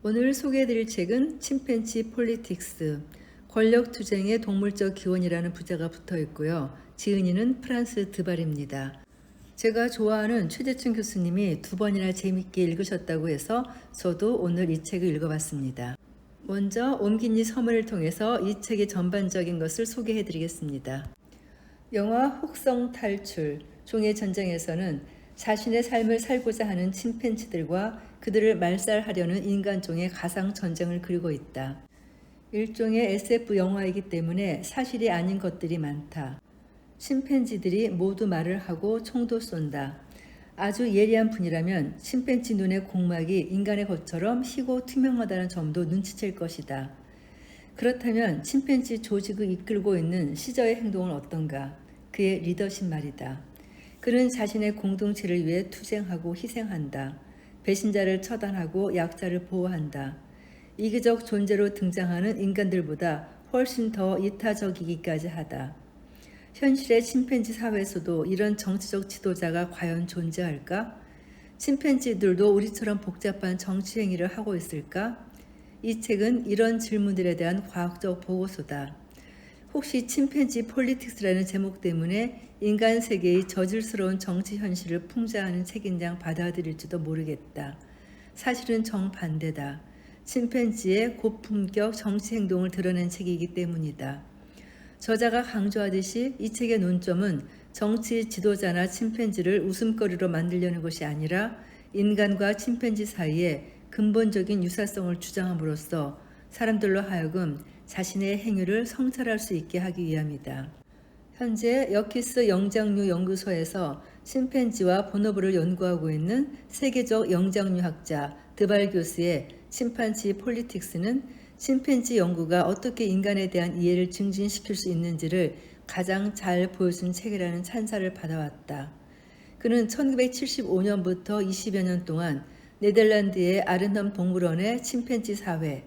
오늘 소개해드릴 책은 침팬지 폴리틱스, 권력투쟁의 동물적 기원이라는 부제가 붙어 있고요. 지은이는 프란스 드발입니다. 제가 좋아하는 최재춘 교수님이 2번이나 재밌게 읽으셨다고 해서 저도 오늘 이 책을 읽어봤습니다. 먼저 옴기니 서문을 통해서 이 책의 전반적인 것을 소개해드리겠습니다. 영화 혹성 탈출, 종의 전쟁에서는 자신의 삶을 살고자 하는 침팬지들과 그들을 말살하려는 인간종의 가상 전쟁을 그리고 있다. 일종의 SF 영화이기 때문에 사실이 아닌 것들이 많다. 침팬지들이 모두 말을 하고 총도 쏜다. 아주 예리한 분이라면 침팬지 눈의 공막이 인간의 것처럼 희고 투명하다는 점도 눈치챌 것이다. 그렇다면 침팬지 조직을 이끌고 있는 시저의 행동은 어떤가? 그의 리더십 말이다. 그는 자신의 공동체를 위해 투쟁하고 희생한다. 배신자를 처단하고 약자를 보호한다. 이기적 존재로 등장하는 인간들보다 훨씬 더 이타적이기까지 하다. 현실의 침팬지 사회에서도 이런 정치적 지도자가 과연 존재할까? 침팬지들도 우리처럼 복잡한 정치 행위를 하고 있을까? 이 책은 이런 질문들에 대한 과학적 보고서다. 혹시 침팬지 폴리틱스라는 제목 때문에 인간 세계의 저질스러운 정치 현실을 풍자하는 책임장 받아들일지도 모르겠다. 사실은 정반대다. 침팬지의 고품격 정치 행동을 드러낸 책이기 때문이다. 저자가 강조하듯이 이 책의 논점은 정치 지도자나 침팬지를 웃음거리로 만들려는 것이 아니라 인간과 침팬지 사이에 근본적인 유사성을 주장함으로써 사람들로 하여금 자신의 행위를 성찰할 수 있게 하기 위함이다. 현재 여키스 영장류 연구소에서 침팬지와 보노보를 연구하고 있는 세계적 영장류학자 드발 교수의 침팬지 폴리틱스는 침팬지 연구가 어떻게 인간에 대한 이해를 증진시킬 수 있는지를 가장 잘 보여준 책이라는 찬사를 받아왔다. 그는 1975년부터 20여 년 동안 네덜란드의 아른함 동물원의 침팬지 사회,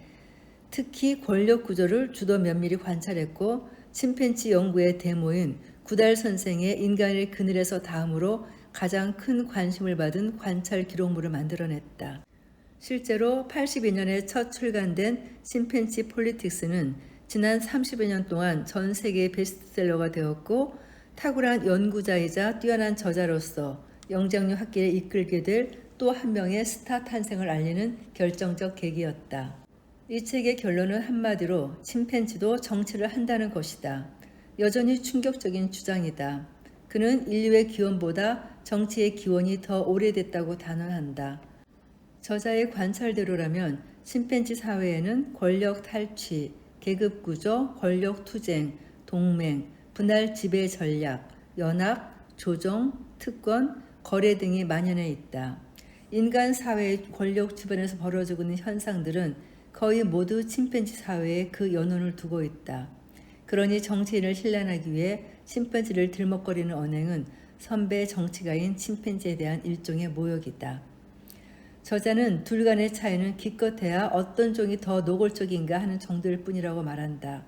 특히 권력 구조를 주로 면밀히 관찰했고 침팬지 연구의 데모인 구달 선생의 인간의 그늘에서 다음으로 가장 큰 관심을 받은 관찰 기록물을 만들어냈다. 실제로 82년에 첫 출간된 침팬지 폴리틱스는 지난 30여 년 동안 전 세계 베스트셀러가 되었고 탁월한 연구자이자 뛰어난 저자로서 영장류 학계를 이끌게 될 또 한 명의 스타 탄생을 알리는 결정적 계기였다. 이 책의 결론은 한마디로 침팬지도 정치를 한다는 것이다. 여전히 충격적인 주장이다. 그는 인류의 기원보다 정치의 기원이 더 오래됐다고 단언한다. 저자의 관찰대로라면 침팬지 사회에는 권력 탈취, 계급 구조, 권력 투쟁, 동맹, 분할 지배 전략, 연합, 조정, 특권, 거래 등이 만연해 있다. 인간 사회의 권력 주변에서 벌어지고 있는 현상들은 거의 모두 침팬지 사회에 그 연원을 두고 있다. 그러니 정치인을 힐난하기 위해 침팬지를 들먹거리는 언행은 선배 정치가인 침팬지에 대한 일종의 모욕이다. 저자는 둘 간의 차이는 기껏해야 어떤 종이 더 노골적인가 하는 정도일 뿐이라고 말한다.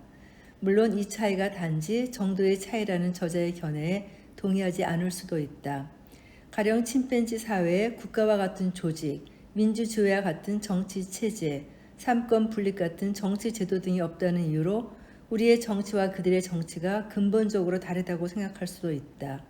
물론 이 차이가 단지 정도의 차이라는 저자의 견해에 동의하지 않을 수도 있다. 가령 침팬지 사회에 국가와 같은 조직, 민주주의와 같은 정치 체제, 삼권 분립 같은 정치 제도 등이 없다는 이유로 우리의 정치와 그들의 정치가 근본적으로 다르다고 생각할 수도 있다.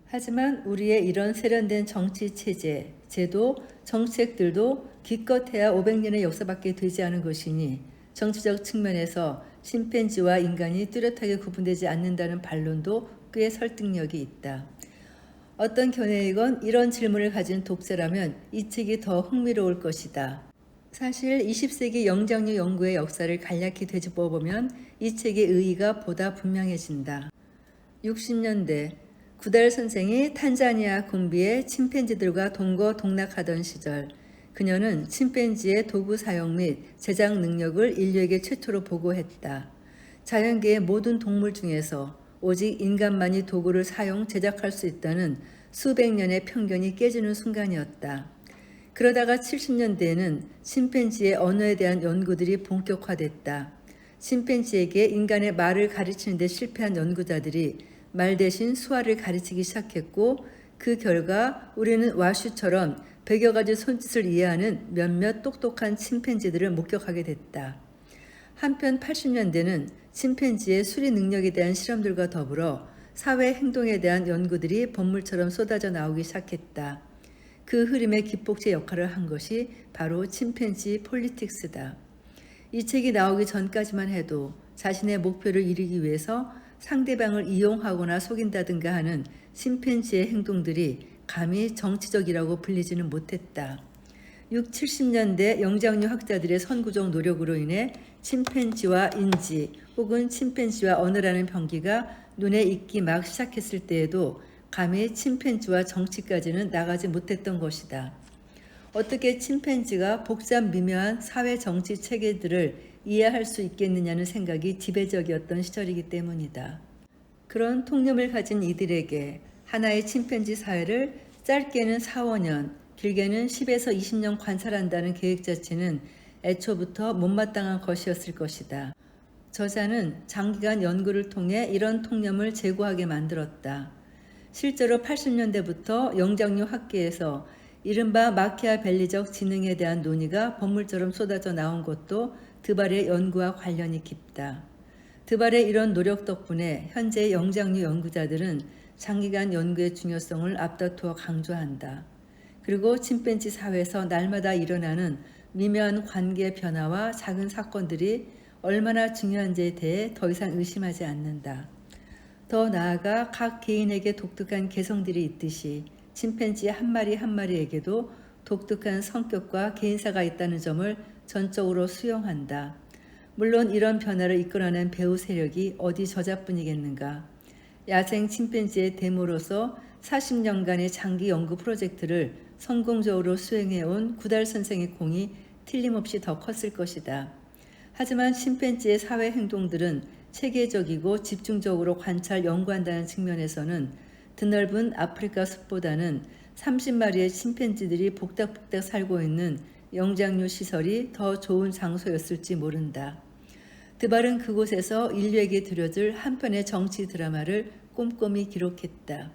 하지만 우리의 이런 세련된 정치 체제, 제도, 정책들도 기껏해야 500년의 역사밖에 되지 않은 것이니 정치적 측면에서 침팬지와 인간이 뚜렷하게 구분되지 않는다는 반론도 꽤 설득력이 있다. 어떤 견해이건 이런 질문을 가진 독자라면 이 책이 더 흥미로울 것이다. 사실 20세기 영장류 연구의 역사를 간략히 되짚어 보면 이 책의 의의가 보다 분명해진다. 60년대 구달 선생이 탄자니아 곰비에 침팬지들과 동거동락하던 시절 그녀는 침팬지의 도구 사용 및 제작 능력을 인류에게 최초로 보고했다. 자연계의 모든 동물 중에서 오직 인간만이 도구를 사용 제작할 수 있다는 수백 년의 편견이 깨지는 순간이었다. 그러다가 70년대에는 침팬지의 언어에 대한 연구들이 본격화됐다. 침팬지에게 인간의 말을 가르치는 데 실패한 연구자들이 말 대신 수화를 가르치기 시작했고 그 결과 우리는 와슈처럼 100여 가지 손짓을 이해하는 몇몇 똑똑한 침팬지들을 목격하게 됐다. 한편 80년대는 침팬지의 수리 능력에 대한 실험들과 더불어 사회 행동에 대한 연구들이 번물처럼 쏟아져 나오기 시작했다. 그 흐름의 기폭제 역할을 한 것이 바로 침팬지 폴리틱스다. 이 책이 나오기 전까지만 해도 자신의 목표를 이루기 위해서 상대방을 이용하거나 속인다든가 하는 침팬지의 행동들이 감히 정치적이라고 불리지는 못했다. 6, 70년대 영장류 학자들의 선구적 노력으로 인해 침팬지와 인지 혹은 침팬지와 언어라는 병기가 눈에 익기 막 시작했을 때에도 감히 침팬지와 정치까지는 나가지 못했던 것이다. 어떻게 침팬지가 복잡 미묘한 사회 정치 체계들을 이해할 수 있겠느냐는 생각이 지배적이었던 시절이기 때문이다. 그런 통념을 가진 이들에게 하나의 침팬지 사회를 짧게는 4, 5년, 길게는 10에서 20년 관찰한다는 계획 자체는 애초부터 못마땅한 것이었을 것이다. 저자는 장기간 연구를 통해 이런 통념을 제고하게 만들었다. 실제로 80년대부터 영장류 학계에서 이른바 마키아벨리적 지능에 대한 논의가 번물처럼 쏟아져 나온 것도 드발의 연구와 관련이 깊다. 드발의 이런 노력 덕분에 현재 영장류 연구자들은 장기간 연구의 중요성을 앞다투어 강조한다. 그리고 침팬지 사회에서 날마다 일어나는 미묘한 관계 변화와 작은 사건들이 얼마나 중요한지에 대해 더 이상 의심하지 않는다. 더 나아가 각 개인에게 독특한 개성들이 있듯이 침팬지 한 마리 한 마리에게도 독특한 성격과 개인사가 있다는 점을 전적으로 수용한다. 물론 이런 변화를 이끌어낸 배후 세력이 어디 저자뿐이겠는가. 야생 침팬지의 데모로서 40년간의 장기 연구 프로젝트를 성공적으로 수행해온 구달 선생의 공이 틀림없이 더 컸을 것이다. 하지만 침팬지의 사회 행동들은 체계적이고 집중적으로 관찰 연구한다는 측면에서는 드넓은 아프리카 숲보다는 30마리의 침팬지들이 복닥복닥 살고 있는 영장류 시설이 더 좋은 장소였을지 모른다. 드발은 그곳에서 인류에게 들려줄 한 편의 정치 드라마를 꼼꼼히 기록했다.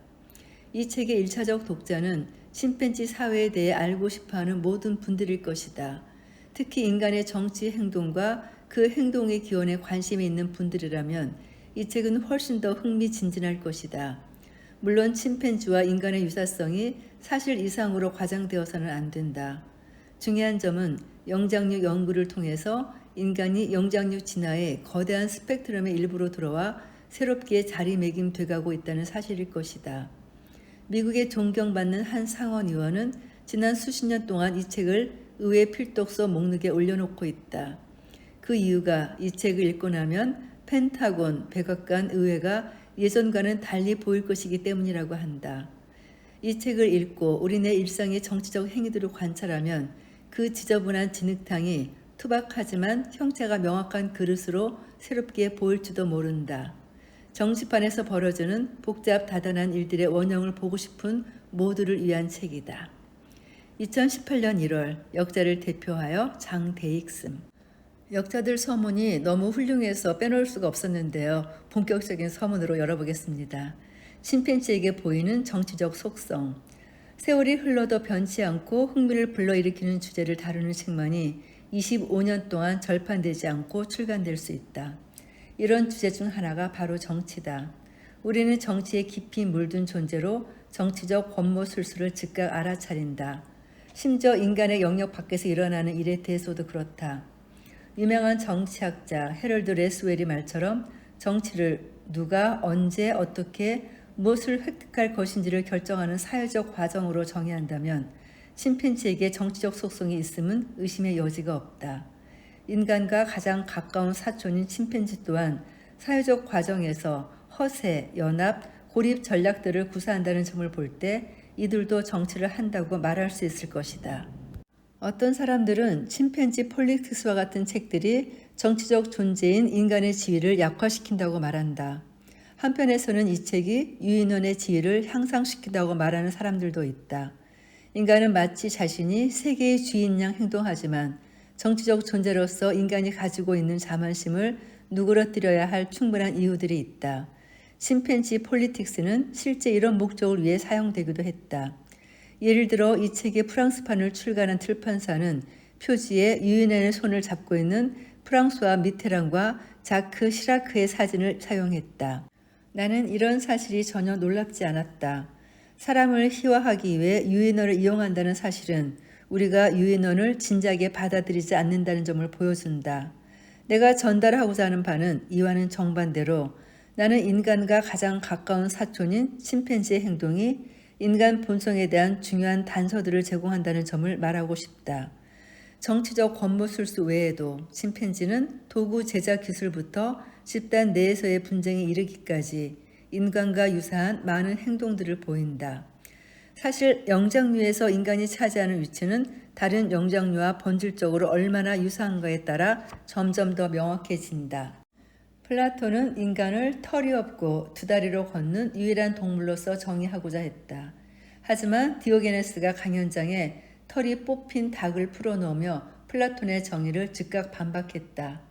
이 책의 1차적 독자는 침팬지 사회에 대해 알고 싶어하는 모든 분들일 것이다. 특히 인간의 정치 행동과 그 행동의 기원에 관심이 있는 분들이라면 이 책은 훨씬 더 흥미진진할 것이다. 물론 침팬지와 인간의 유사성이 사실 이상으로 과장되어서는 안 된다. 중요한 점은 영장류 연구를 통해서 인간이 영장류 진화의 거대한 스펙트럼의 일부로 들어와 새롭게 자리매김돼가고 있다는 사실일 것이다. 미국의 존경받는 한 상원의원은 지난 수십 년 동안 이 책을 의회 필독서 목록에 올려놓고 있다. 그 이유가 이 책을 읽고 나면 펜타곤, 백악관, 의회가 예전과는 달리 보일 것이기 때문이라고 한다. 이 책을 읽고 우리네 일상의 정치적 행위들을 관찰하면 그 지저분한 진흙탕이 투박하지만 형체가 명확한 그릇으로 새롭게 보일지도 모른다. 정치판에서 벌어지는 복잡 다단한 일들의 원형을 보고 싶은 모두를 위한 책이다. 2018년 1월 역자를 대표하여 장대익 씀. 역자들 서문이 너무 훌륭해서 빼놓을 수가 없었는데요. 본격적인 서문으로 열어보겠습니다. 침팬지에게 보이는 정치적 속성. 세월이 흘러도 변치 않고 흥미를 불러일으키는 주제를 다루는 책만이 25년 동안 절판되지 않고 출간될 수 있다. 이런 주제 중 하나가 바로 정치다. 우리는 정치에 깊이 물든 존재로 정치적 권모술수를 즉각 알아차린다. 심지어 인간의 영역 밖에서 일어나는 일에 대해서도 그렇다. 유명한 정치학자 헤럴드 레스웰이 말처럼 정치를 누가 언제 어떻게 무엇을 획득할 것인지를 결정하는 사회적 과정으로 정의한다면 침팬지에게 정치적 속성이 있음은 의심의 여지가 없다. 인간과 가장 가까운 사촌인 침팬지 또한 사회적 과정에서 허세, 연합, 고립 전략들을 구사한다는 점을 볼 때 이들도 정치를 한다고 말할 수 있을 것이다. 어떤 사람들은 침팬지 폴리틱스와 같은 책들이 정치적 존재인 인간의 지위를 약화시킨다고 말한다. 한편에서는 이 책이 유인원의 지위를 향상시킨다고 말하는 사람들도 있다. 인간은 마치 자신이 세계의 주인 양 행동하지만 정치적 존재로서 인간이 가지고 있는 자만심을 누그러뜨려야 할 충분한 이유들이 있다. 침팬지 폴리틱스는 실제 이런 목적을 위해 사용되기도 했다. 예를 들어 이 책의 프랑스판을 출간한 출판사는 표지에 유인원의 손을 잡고 있는 프랑스와 미테랑과 자크 시라크의 사진을 사용했다. 나는 이런 사실이 전혀 놀랍지 않았다. 사람을 희화하기 위해 유인원을 이용한다는 사실은 우리가 유인원을 진작에 받아들이지 않는다는 점을 보여준다. 내가 전달하고자 하는 바는 이와는 정반대로 나는 인간과 가장 가까운 사촌인 침팬지의 행동이 인간 본성에 대한 중요한 단서들을 제공한다는 점을 말하고 싶다. 정치적 권모술수 외에도 침팬지는 도구 제작 기술부터 집단 내에서의 분쟁에 이르기까지 인간과 유사한 많은 행동들을 보인다. 사실 영장류에서 인간이 차지하는 위치는 다른 영장류와 본질적으로 얼마나 유사한가에 따라 점점 더 명확해진다. 플라톤은 인간을 털이 없고 두 다리로 걷는 유일한 동물로서 정의하고자 했다. 하지만 디오게네스가 강연장에 털이 뽑힌 닭을 풀어놓으며 플라톤의 정의를 즉각 반박했다.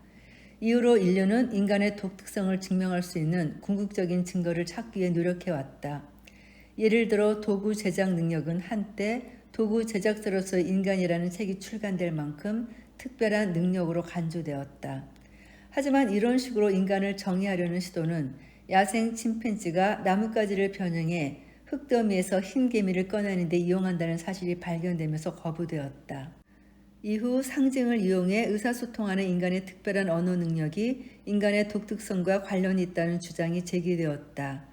이후로 인류는 인간의 독특성을 증명할 수 있는 궁극적인 증거를 찾기 위해 노력해왔다. 예를 들어 도구 제작 능력은 한때 도구 제작자로서의 인간이라는 책이 출간될 만큼 특별한 능력으로 간주되었다. 하지만 이런 식으로 인간을 정의하려는 시도는 야생 침팬지가 나뭇가지를 변형해 흙더미에서 흰 개미를 꺼내는 데 이용한다는 사실이 발견되면서 거부되었다. 이후 상징을 이용해 의사소통하는 인간의 특별한 언어 능력이 인간의 독특성과 관련이 있다는 주장이 제기되었다.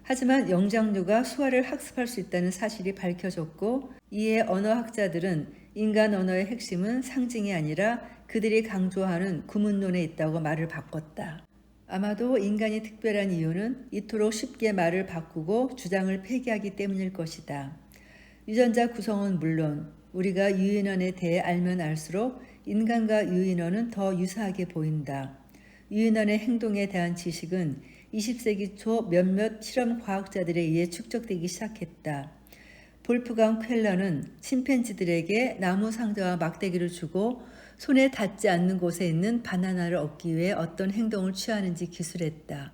하지만 영장류가 수화를 학습할 수 있다는 사실이 밝혀졌고 이에 언어학자들은 인간 언어의 핵심은 상징이 아니라 그들이 강조하는 구문론에 있다고 말을 바꿨다. 아마도 인간이 특별한 이유는 이토록 쉽게 말을 바꾸고 주장을 폐기하기 때문일 것이다. 유전자 구성은 물론 우리가 유인원에 대해 알면 알수록 인간과 유인원은 더 유사하게 보인다. 유인원의 행동에 대한 지식은 20세기 초 몇몇 실험 과학자들에 의해 축적되기 시작했다. 볼프강 쾰러는 침팬지들에게 나무 상자와 막대기를 주고 손에 닿지 않는 곳에 있는 바나나를 얻기 위해 어떤 행동을 취하는지 기술했다.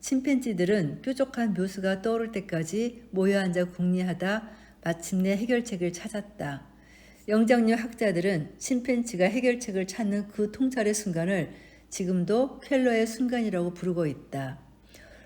침팬지들은 뾰족한 묘수가 떠오를 때까지 모여 앉아 궁리하다 마침내 해결책을 찾았다. 영장류 학자들은 침팬지가 해결책을 찾는 그 통찰의 순간을 지금도 쾰러의 순간이라고 부르고 있다.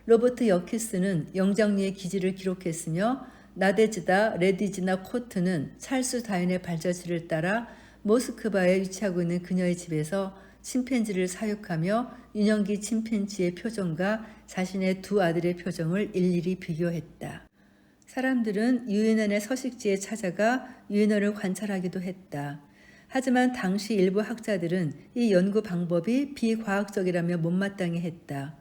로버트 여키스는 영장류의 기질을 기록했으며 나데즈다 레디지나 코트는 찰스 다인의 발자취를 따라 모스크바에 위치하고 있는 그녀의 집에서 침팬지를 사육하며 유년기 침팬지의 표정과 자신의 두 아들의 표정을 일일이 비교했다. 사람들은 유인원의 서식지에 찾아가 유인원을 관찰하기도 했다. 하지만 당시 일부 학자들은 이 연구 방법이 비과학적이라며 못마땅해 했다.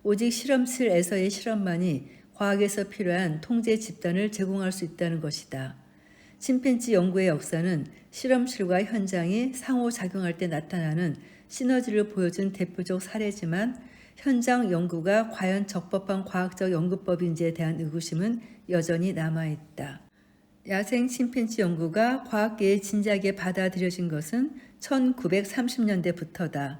오직 실험실에서의 실험만이 과학에서 필요한 통제 집단을 제공할 수 있다는 것이다. 침팬지 연구의 역사는 실험실과 현장이 상호작용할 때 나타나는 시너지를 보여준 대표적 사례지만 현장 연구가 과연 적법한 과학적 연구법인지에 대한 의구심은 여전히 남아있다. 야생 침팬지 연구가 과학계에 진지하게 받아들여진 것은 1930년대부터다.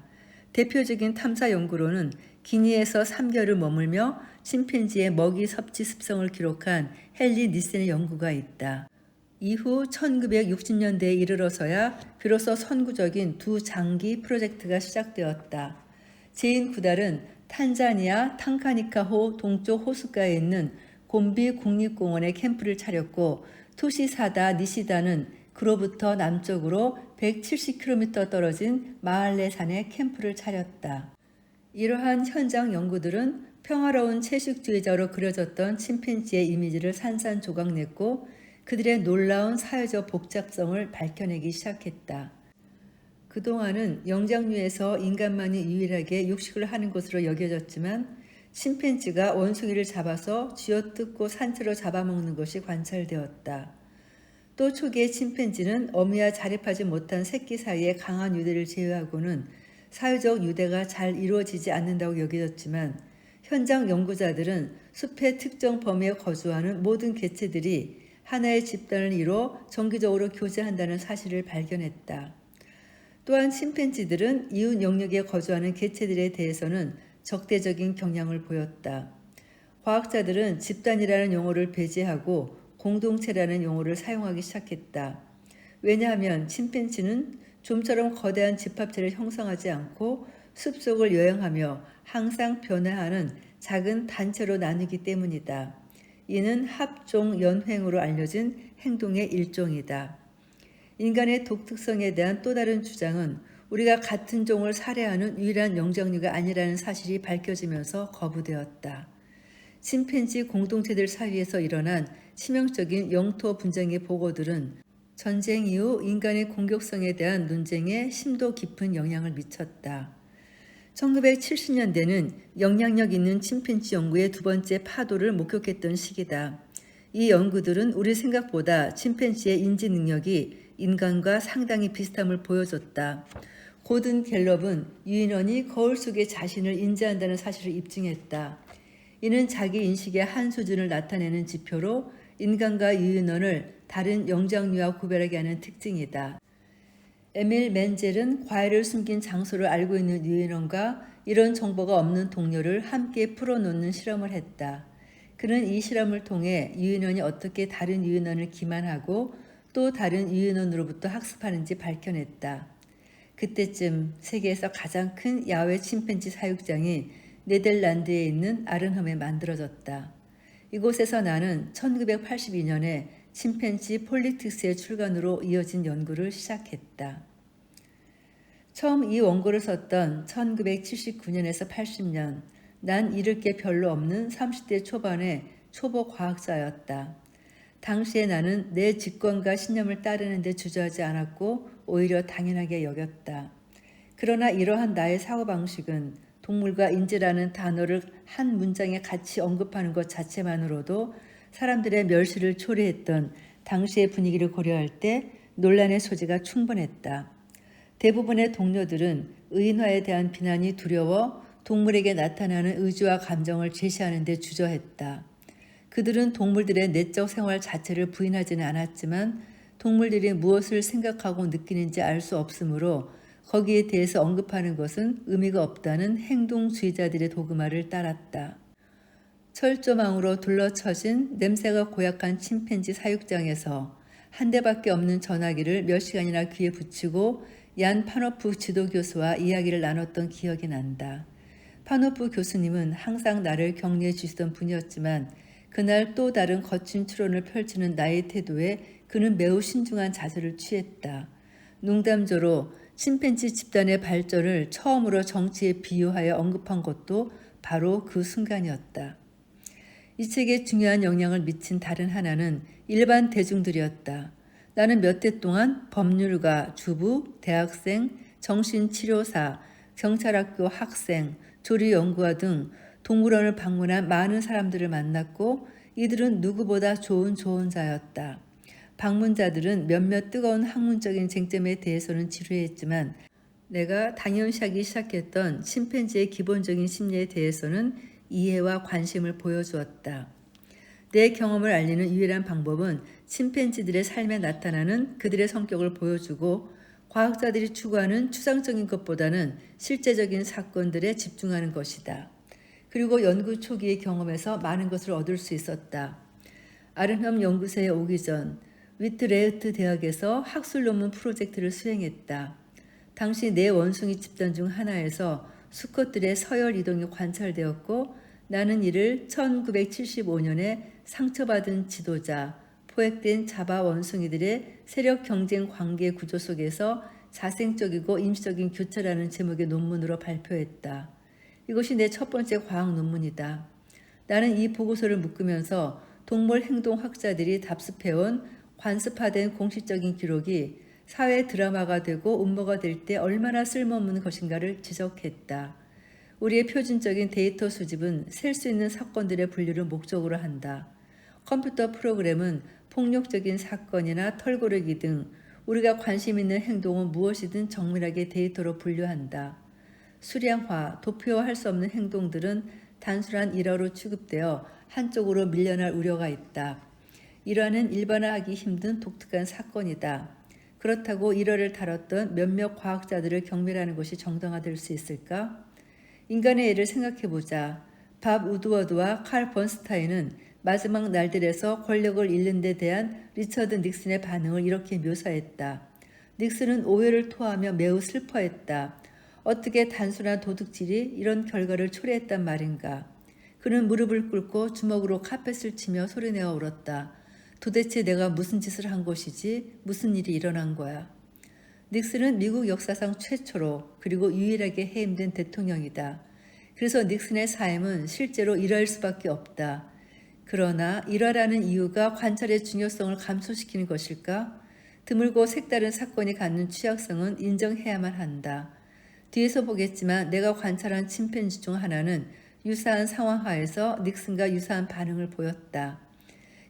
대표적인 탐사 연구로는 기니에서 3개월을 머물며 침팬지의 먹이 섭취 습성을 기록한 헨리 니센의 연구가 있다. 이후 1960년대에 이르러서야 비로소 선구적인 두 장기 프로젝트가 시작되었다. 제9달은 탄자니아 탕카니카호 동쪽 호숫가에 있는 곰비 국립공원에 캠프를 차렸고 토시사다 니시다는 그로부터 남쪽으로 170km 떨어진 마할레 산에 캠프를 차렸다. 이러한 현장 연구들은 평화로운 채식주의자로 그려졌던 침팬지의 이미지를 산산조각냈고 그들의 놀라운 사회적 복잡성을 밝혀내기 시작했다. 그동안은 영장류에서 인간만이 유일하게 육식을 하는 것으로 여겨졌지만 침팬지가 원숭이를 잡아서 쥐어뜯고 산채로 잡아먹는 것이 관찰되었다. 또 초기의 침팬지는 어미와 자립하지 못한 새끼 사이에 강한 유대를 제외하고는 사회적 유대가 잘 이루어지지 않는다고 여겨졌지만 현장 연구자들은 숲의 특정 범위에 거주하는 모든 개체들이 하나의 집단을 이뤄 정기적으로 교제한다는 사실을 발견했다. 또한 침팬지들은 이웃 영역에 거주하는 개체들에 대해서는 적대적인 경향을 보였다. 과학자들은 집단이라는 용어를 배제하고 공동체라는 용어를 사용하기 시작했다. 왜냐하면 침팬지는 좀처럼 거대한 집합체를 형성하지 않고 숲속을 여행하며 항상 변화하는 작은 단체로 나누기 때문이다. 이는 합종 연횡으로 알려진 행동의 일종이다. 인간의 독특성에 대한 또 다른 주장은 우리가 같은 종을 살해하는 유일한 영장류가 아니라는 사실이 밝혀지면서 거부되었다. 침팬지 공동체들 사이에서 일어난 치명적인 영토 분쟁의 보고들은 전쟁 이후 인간의 공격성에 대한 논쟁에 심도 깊은 영향을 미쳤다. 1970년대는 영향력 있는 침팬지 연구의 두 번째 파도를 목격했던 시기다. 이 연구들은 우리 생각보다 침팬지의 인지 능력이 인간과 상당히 비슷함을 보여줬다. 고든 갤럽은 유인원이 거울 속에 자신을 인지한다는 사실을 입증했다. 이는 자기 인식의 한 수준을 나타내는 지표로 인간과 유인원을 다른 영장류와 구별하게 하는 특징이다. 에밀 멘젤은 과일을 숨긴 장소를 알고 있는 유인원과 이런 정보가 없는 동료를 함께 풀어놓는 실험을 했다. 그는 이 실험을 통해 유인원이 어떻게 다른 유인원을 기만하고 또 다른 유인원으로부터 학습하는지 밝혀냈다. 그때쯤 세계에서 가장 큰 야외 침팬지 사육장이 네덜란드에 있는 아른함에 만들어졌다. 이곳에서 나는 1982년에 침팬지 폴리틱스의 출간으로 이어진 연구를 시작했다. 처음 이 원고를 썼던 1979년에서 80년, 난 잃을 게 별로 없는 30대 초반의 초보 과학자였다. 당시에 나는 내 직관과 신념을 따르는 데 주저하지 않았고 오히려 당연하게 여겼다. 그러나 이러한 나의 사고방식은 동물과 인지라는 단어를 한 문장에 같이 언급하는 것 자체만으로도 사람들의 멸시를 초래했던 당시의 분위기를 고려할 때 논란의 소지가 충분했다. 대부분의 동료들은 의인화에 대한 비난이 두려워 동물에게 나타나는 의지와 감정을 제시하는 데 주저했다. 그들은 동물들의 내적 생활 자체를 부인하지는 않았지만 동물들이 무엇을 생각하고 느끼는지 알 수 없으므로 거기에 대해서 언급하는 것은 의미가 없다는 행동주의자들의 도그마를 따랐다. 철조망으로 둘러쳐진 냄새가 고약한 침팬지 사육장에서 한 대밖에 없는 전화기를 몇 시간이나 귀에 붙이고 얀 파노프 지도교수와 이야기를 나눴던 기억이 난다. 파노프 교수님은 항상 나를 격려해 주시던 분이었지만 그날 또 다른 거친 추론을 펼치는 나의 태도에 그는 매우 신중한 자세를 취했다. 농담조로 침팬지 집단의 발전을 처음으로 정치에 비유하여 언급한 것도 바로 그 순간이었다. 이 책에 중요한 영향을 미친 다른 하나는 일반 대중들이었다. 나는 몇 해 동안 법률가, 주부, 대학생, 정신치료사, 경찰학교 학생, 조리연구와 등 동물원을 방문한 많은 사람들을 만났고 이들은 누구보다 좋은 조언자였다. 방문자들은 몇몇 뜨거운 학문적인 쟁점에 대해서는 지루해했지만 내가 당연시하기 시작했던 침팬지의 기본적인 심리에 대해서는 이해와 관심을 보여주었다. 내 경험을 알리는 유일한 방법은 침팬지들의 삶에 나타나는 그들의 성격을 보여주고 과학자들이 추구하는 추상적인 것보다는 실제적인 사건들에 집중하는 것이다. 그리고 연구 초기의 경험에서 많은 것을 얻을 수 있었다. 아른함 연구소에 오기 전 위트레흐트 대학에서 학술 논문 프로젝트를 수행했다. 당시 내 원숭이 집단 중 하나에서 수컷들의 서열 이동이 관찰되었고 나는 이를 1975년에 상처받은 지도자, 포획된 자바 원숭이들의 세력 경쟁 관계 구조 속에서 자생적이고 임시적인 교차라는 제목의 논문으로 발표했다. 이것이 내 첫 번째 과학 논문이다. 나는 이 보고서를 묶으면서 동물 행동학자들이 답습해온 관습화된 공식적인 기록이 사회 드라마가 되고 음모가 될 때 얼마나 쓸모없는 것인가를 지적했다. 우리의 표준적인 데이터 수집은 셀 수 있는 사건들의 분류를 목적으로 한다. 컴퓨터 프로그램은 폭력적인 사건이나 털고르기 등 우리가 관심 있는 행동은 무엇이든 정밀하게 데이터로 분류한다. 수량화, 도표화할 수 없는 행동들은 단순한 일화로 취급되어 한쪽으로 밀려날 우려가 있다. 일화는 일반화하기 힘든 독특한 사건이다. 그렇다고 일화를 다뤘던 몇몇 과학자들을 경멸하는 것이 정당화될 수 있을까? 인간의 예를 생각해보자. 밥 우드워드와 칼 번스타인은 마지막 날들에서 권력을 잃는 데 대한 리처드 닉슨의 반응을 이렇게 묘사했다. 닉슨은 오해를 토하며 매우 슬퍼했다. 어떻게 단순한 도둑질이 이런 결과를 초래했단 말인가. 그는 무릎을 꿇고 주먹으로 카펫을 치며 소리내어 울었다. 도대체 내가 무슨 짓을 한 것이지? 무슨 일이 일어난 거야? 닉슨은 미국 역사상 최초로 그리고 유일하게 해임된 대통령이다. 그래서 닉슨의 사임은 실제로 일할 수밖에 없다. 그러나 일하라는 이유가 관찰의 중요성을 감소시키는 것일까? 드물고 색다른 사건이 갖는 취약성은 인정해야만 한다. 뒤에서 보겠지만 내가 관찰한 침팬지 중 하나는 유사한 상황 하에서 닉슨과 유사한 반응을 보였다.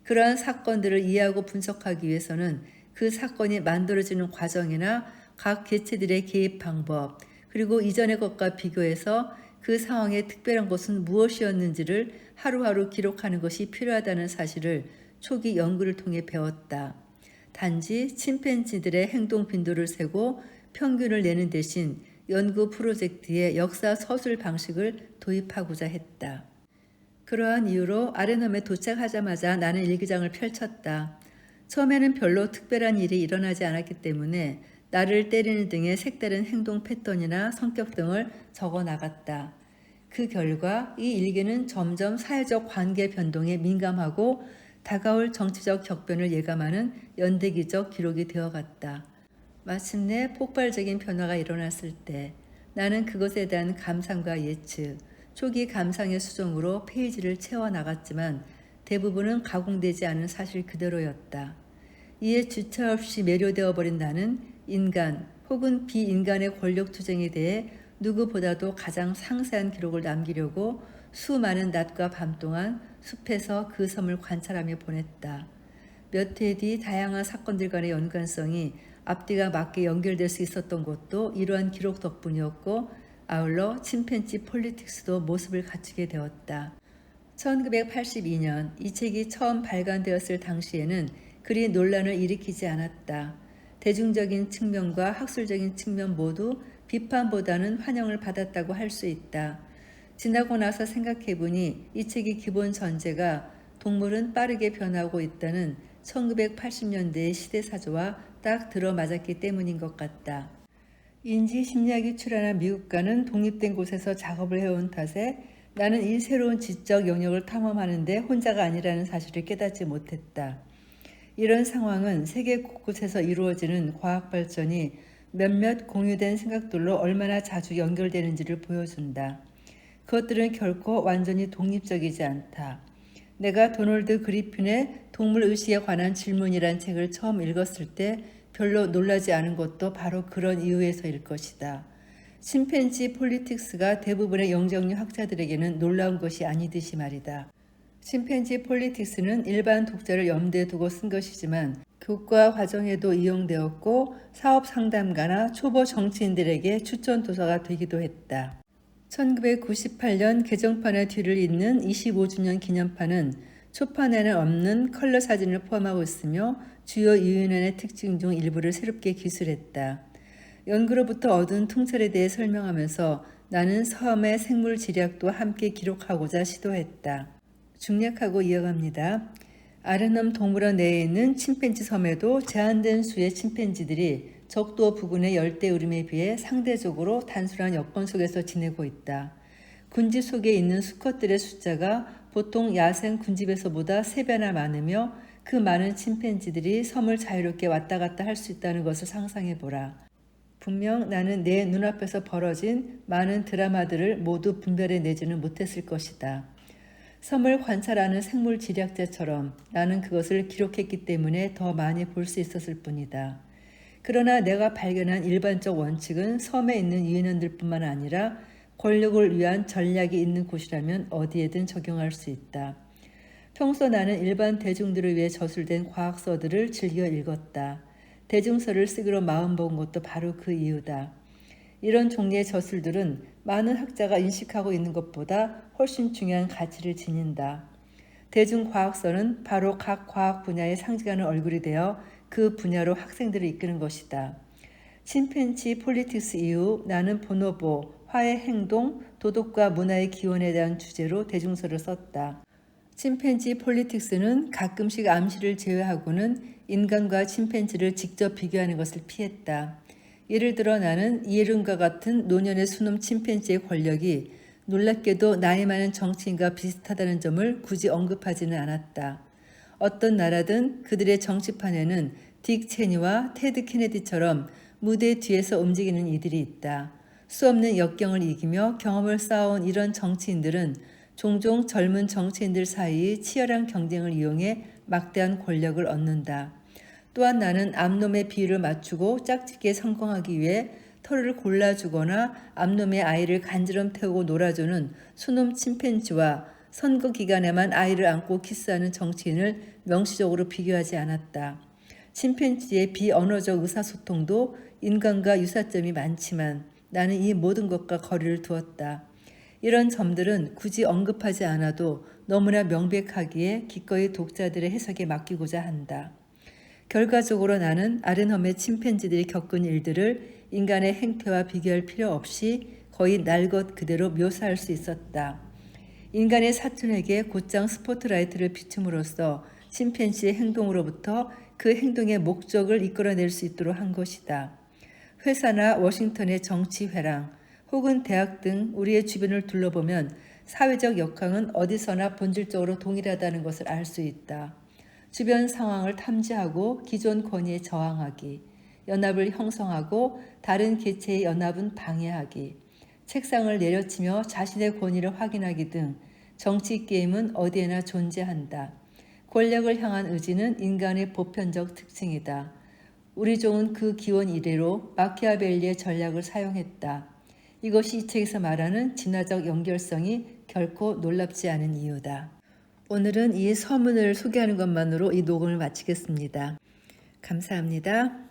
그러한 사건들을 이해하고 분석하기 위해서는 그 사건이 만들어지는 과정이나 각 개체들의 개입 방법, 그리고 이전의 것과 비교해서 그 상황의 특별한 것은 무엇이었는지를 하루하루 기록하는 것이 필요하다는 사실을 초기 연구를 통해 배웠다. 단지 침팬지들의 행동 빈도를 세고 평균을 내는 대신 연구 프로젝트에 역사 서술 방식을 도입하고자 했다. 그러한 이유로 아레넘에 도착하자마자 나는 일기장을 펼쳤다. 처음에는 별로 특별한 일이 일어나지 않았기 때문에 나를 때리는 등의 색다른 행동 패턴이나 성격 등을 적어 나갔다. 그 결과 이 일기는 점점 사회적 관계 변동에 민감하고 다가올 정치적 격변을 예감하는 연대기적 기록이 되어갔다. 마침내 폭발적인 변화가 일어났을 때 나는 그것에 대한 감상과 예측, 초기 감상의 수정으로 페이지를 채워나갔지만 대부분은 가공되지 않은 사실 그대로였다. 이에 주체 없이 매료되어 버린 나는 인간 혹은 비인간의 권력 투쟁에 대해 누구보다도 가장 상세한 기록을 남기려고 수많은 낮과 밤 동안 숲에서 그 섬을 관찰하며 보냈다. 몇 해 뒤 다양한 사건들 간의 연관성이 앞뒤가 맞게 연결될 수 있었던 것도 이러한 기록 덕분이었고, 아울러 침팬지 폴리틱스도 모습을 갖추게 되었다. 1982년 이 책이 처음 발간되었을 당시에는 그리 논란을 일으키지 않았다. 대중적인 측면과 학술적인 측면 모두 비판보다는 환영을 받았다고 할 수 있다. 지나고 나서 생각해보니 이 책의 기본 전제가 동물은 빠르게 변하고 있다는 1980년대의 시대사조와 딱 들어맞았기 때문인 것 같다. 인지심리학이 출연한 미국과는 독립된 곳에서 작업을 해온 탓에 나는 이 새로운 지적 영역을 탐험하는데 혼자가 아니라는 사실을 깨닫지 못했다. 이런 상황은 세계 곳곳에서 이루어지는 과학 발전이 몇몇 공유된 생각들로 얼마나 자주 연결되는지를 보여준다. 그것들은 결코 완전히 독립적이지 않다. 내가 도널드 그리핀의 동물의식에 관한 질문이란 책을 처음 읽었을 때 별로 놀라지 않은 것도 바로 그런 이유에서일 것이다. 침팬지 폴리틱스가 대부분의 영정류 학자들에게는 놀라운 것이 아니듯이 말이다. 침팬지 폴리틱스는 일반 독자를 염두에 두고 쓴 것이지만 교과 과정에도 이용되었고 사업 상담가나 초보 정치인들에게 추천 도서가 되기도 했다. 1998년 개정판의 뒤를 잇는 25주년 기념판은 초판에는 없는 컬러 사진을 포함하고 있으며 주요 유인원의 특징 중 일부를 새롭게 기술했다. 연구로부터 얻은 통찰에 대해 설명하면서 나는 섬의 생물 지략도 함께 기록하고자 시도했다. 중략하고 이어갑니다. 아르넘 동물원 내에 있는 침팬지 섬에도 제한된 수의 침팬지들이 적도 부근의 열대우림에 비해 상대적으로 단순한 여건 속에서 지내고 있다. 군집 속에 있는 수컷들의 숫자가 보통 야생 군집에서보다 3배나 많으며 그 많은 침팬지들이 섬을 자유롭게 왔다 갔다 할 수 있다는 것을 상상해보라. 분명 나는 내 눈앞에서 벌어진 많은 드라마들을 모두 분별해내지는 못했을 것이다. 섬을 관찰하는 생물 지략자처럼 나는 그것을 기록했기 때문에 더 많이 볼 수 있었을 뿐이다. 그러나 내가 발견한 일반적 원칙은 섬에 있는 유인원들 뿐만 아니라 권력을 위한 전략이 있는 곳이라면 어디에든 적용할 수 있다. 평소 나는 일반 대중들을 위해 저술된 과학서들을 즐겨 읽었다. 대중서를 쓰기로 마음먹은 것도 바로 그 이유다. 이런 종류의 저술들은 많은 학자가 인식하고 있는 것보다 훨씬 중요한 가치를 지닌다. 대중과학서는 바로 각 과학 분야에 상징하는 얼굴이 되어 그 분야로 학생들을 이끄는 것이다. 침팬지 폴리틱스 이후 나는 보노보, 화의 행동, 도덕과 문화의 기원에 대한 주제로 대중서를 썼다. 침팬지 폴리틱스는 가끔씩 암시를 제외하고는 인간과 침팬지를 직접 비교하는 것을 피했다. 예를 들어 나는 이에른과 같은 노년의 수놈 침팬지의 권력이 놀랍게도 나이 많은 정치인과 비슷하다는 점을 굳이 언급하지는 않았다. 어떤 나라든 그들의 정치판에는 딕 체니와 테드 케네디처럼 무대 뒤에서 움직이는 이들이 있다. 수없는 역경을 이기며 경험을 쌓아온 이런 정치인들은 종종 젊은 정치인들 사이의 치열한 경쟁을 이용해 막대한 권력을 얻는다. 또한 나는 암놈의 비율을 맞추고 짝짓기에 성공하기 위해 털을 골라주거나 암놈의 아이를 간지럼 태우고 놀아주는 수놈 침팬지와 선거 기간에만 아이를 안고 키스하는 정치인을 명시적으로 비교하지 않았다. 침팬지의 비언어적 의사소통도 인간과 유사점이 많지만 나는 이 모든 것과 거리를 두었다. 이런 점들은 굳이 언급하지 않아도 너무나 명백하기에 기꺼이 독자들의 해석에 맡기고자 한다. 결과적으로 나는 아른험의 침팬지들이 겪은 일들을 인간의 행태와 비교할 필요 없이 거의 날 것 그대로 묘사할 수 있었다. 인간의 사촌에게 곧장 스포트라이트를 비춤으로써 침팬지의 행동으로부터 그 행동의 목적을 이끌어낼 수 있도록 한 것이다. 회사나 워싱턴의 정치회랑 혹은 대학 등 우리의 주변을 둘러보면 사회적 역학은 어디서나 본질적으로 동일하다는 것을 알 수 있다. 주변 상황을 탐지하고 기존 권위에 저항하기, 연합을 형성하고 다른 개체의 연합은 방해하기, 책상을 내려치며 자신의 권위를 확인하기 등 정치 게임은 어디에나 존재한다. 권력을 향한 의지는 인간의 보편적 특징이다. 우리 종은 그 기원 이래로 마키아벨리의 전략을 사용했다. 이것이 이 책에서 말하는 진화적 연결성이 결코 놀랍지 않은 이유다. 오늘은 이 서문을 소개하는 것만으로 이 녹음을 마치겠습니다. 감사합니다.